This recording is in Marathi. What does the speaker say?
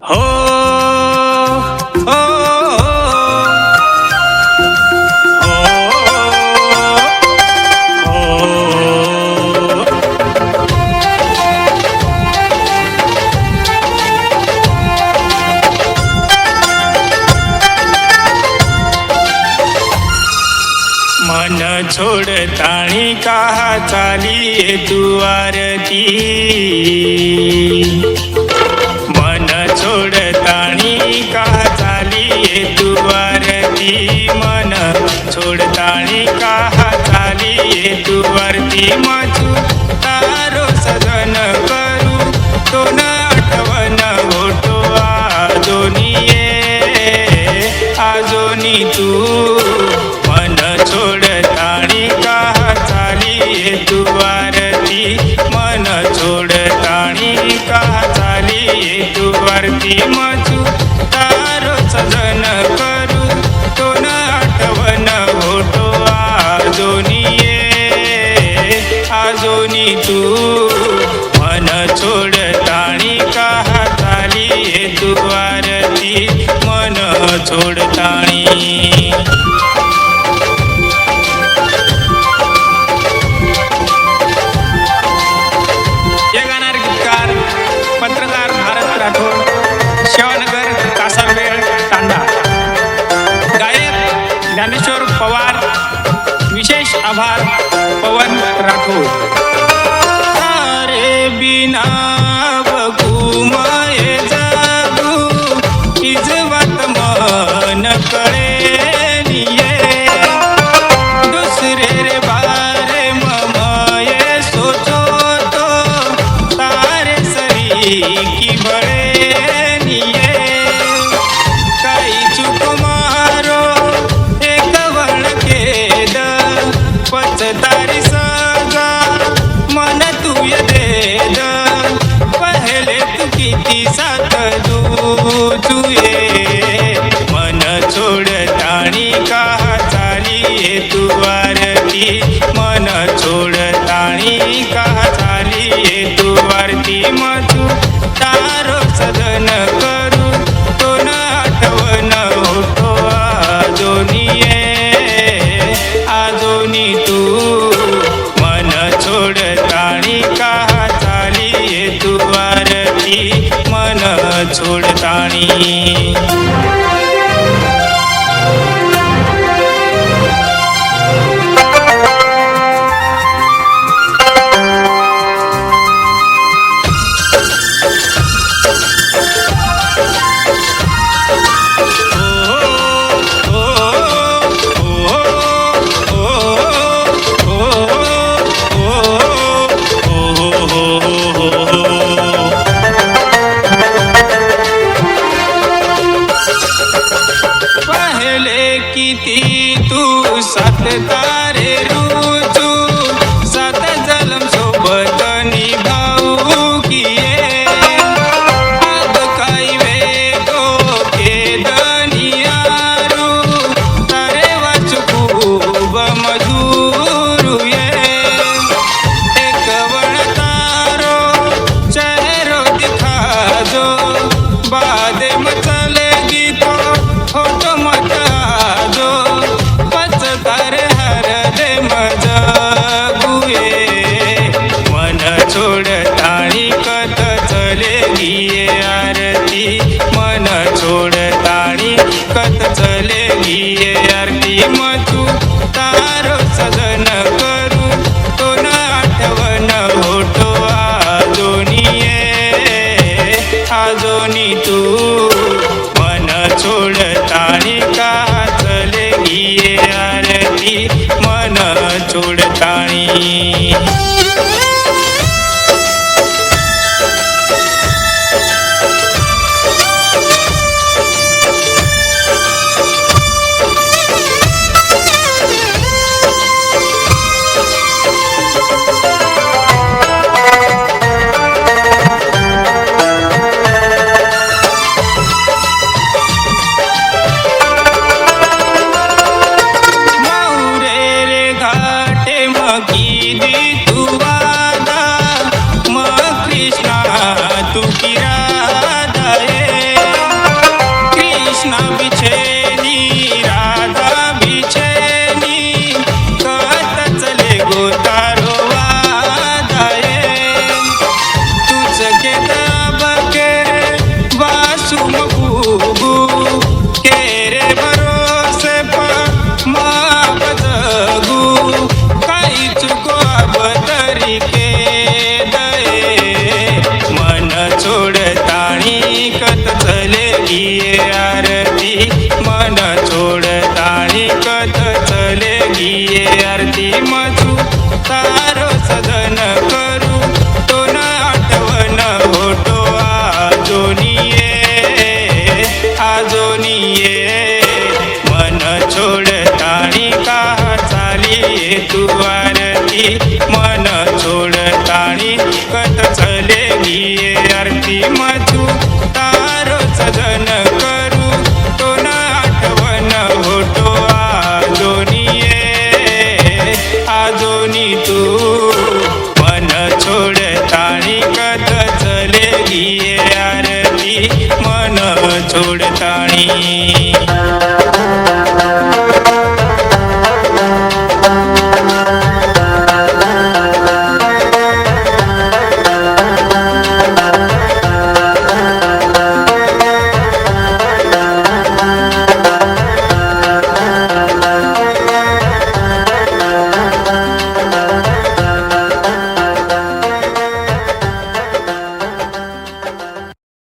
हो हो मन छोड़ ताणी कहा चाली तू आरती, मन छोड़ ताणी कहा चाली तू आरती, मन छोड़ ताणी कहा चाली तू आरती। मजू तारो सजन करू तो न आठवण होतो आजोनी आजोनी तू, मन छोड़ ताणी कहा चाली तू आरती, मन छोड़ ताणी कहा चाली तू आरती। मजू तारो सजन करू तो न आठवण होतो आजोनी आजोनी तू, मन छोड़ ताणी कहा चाली तू आरती, मन छोड़ ताणी। पत्रकार भारत राठोड, शिवानगर, कासारवेळ, तांडा। गायक ज्ञानेश्वर पवार, विशेष आभार पवन राठोड। तारे बिना बघू मये जागू, इजवत मन कळे निये, दुसरे रे बारे ममये सोचो तो, तारे सरी की बळे निये, काही चूक मारो एक वळकेद, पचतारी सगा मन तुय देद, पहले तू किती साथ तुये, मन छोड़ ताणी कहा चाली तू आरती, मन छोड़ ताणी कहा चाली तू आरती। मजू तारो सजन करू तो न आठवण होतो आजोनी आजोनी तू, मन छोड़ ताणी कहा चाली तू आरती, मन छोड़ ताणी।